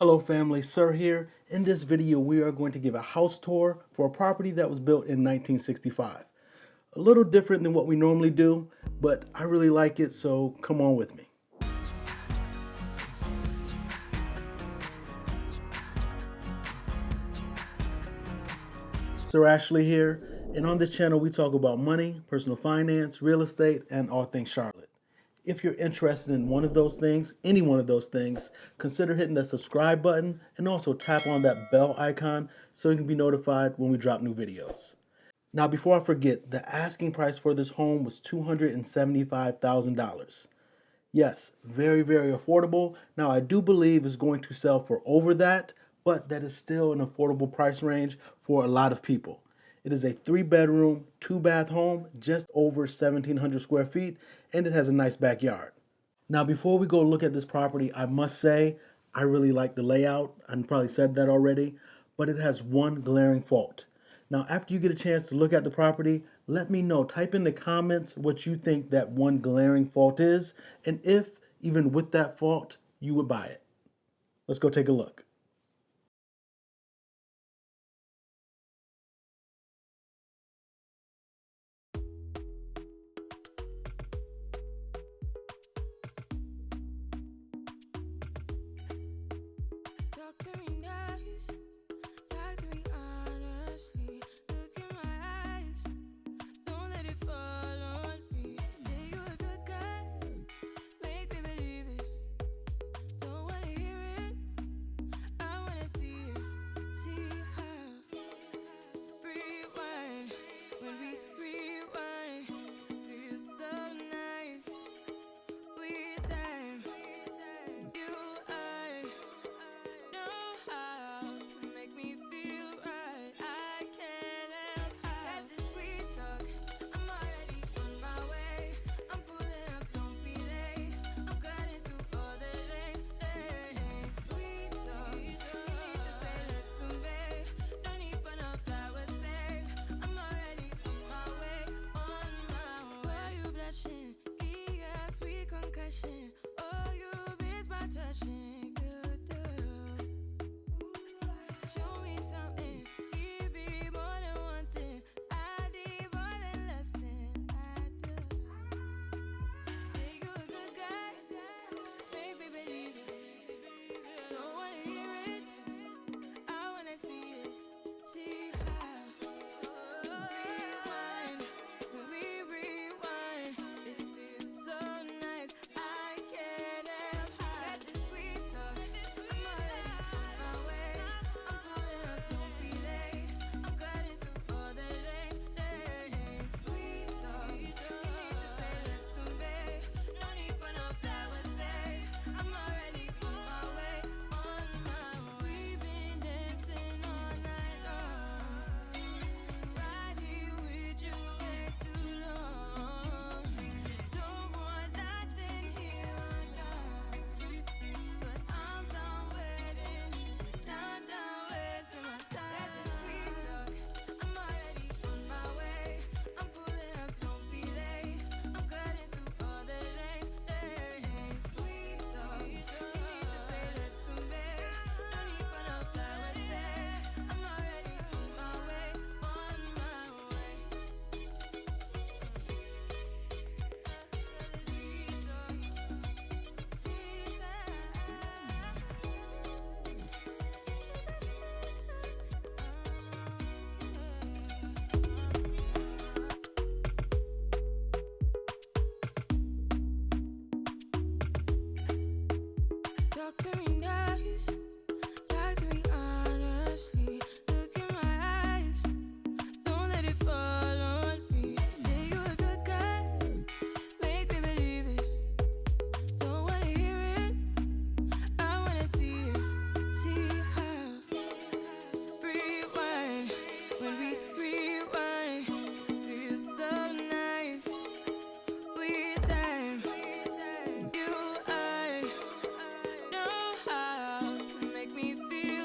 Hello family, Sir here. In this video, we are going to give a house tour for a property that was built in 1965. A little different than what we normally do, but I really like it, so come on with me. Sir Ashley here, and on this channel we talk about money, personal finance, real estate, and all things Charlotte. If you're interested in one of those things, any one of those things, consider hitting that subscribe button and also tap on that bell icon so you can be notified when we drop new videos. Now, before I forget, the asking price for this home was $275,000. Yes, very, very affordable. Now, I do believe it's going to sell for over that, but that is still an affordable price range for a lot of people. It is a 3-bedroom, 2-bath home, just over 1,700 square feet, and it has a nice backyard. Now, before we go look at this property, I must say I really like the layout. I probably said that already, but it has one glaring fault. Now, after you get a chance to look at the property, let me know. Type in the comments what you think that one glaring fault is, and if, even with that fault, you would buy it. Let's go take a look. Talk to me nice, talk to me honestly. Look in my eyes, don't let it fall on me. Say you're a good guy, make me believe it. Don't wanna hear it, I wanna see it. See how rewind, when we rewind, it feels so nice. We time, you I know how to make me feel right. I can't help how this sweet talk. I'm already on my way. I'm pulling up, don't be late. I'm cutting through all the lanes. Sweet talk. You need to say less to me. No need for no flowers, babe. I'm already on my way. On my way. Why you blushing? Yeah, sweet concussion. Oh, you miss my touching. You do. Show me something, give me more than one thing. I need more than less than I do. Say you're a good guy, make me believe it. Don't wanna hear it, I wanna see it. See how rewind, when we rewind, it feels so nice. I can't help how got this sweet talk. I'm already on my way. I'm pulling up, don't be late. I'm cutting through all the lanes. Sweet talk. You need to say less to me. No need for no flowers, babe. I'm already on my way. On my way. We've been dancing all night long. Right here with you way too long. Don't want nothing here or now. But I'm done waiting, done wasting my time. Got this sweet talk, I'm already on my way. I'm pulling up, don't be late. I'm cutting through all the lanes. Sweet talk, you need to say less to me. No need for no flowers, babe. I'm already on my way, on my way. Sweet talk, sweet talk to me nice, talk to me honestly. Look in my eyes, don't let it fall on me. Say you're a good guy, make me believe it. Don't wanna hear it, I wanna see it. See how rewind, when we rewind, it feels so nice. We time, you I know how to make me feel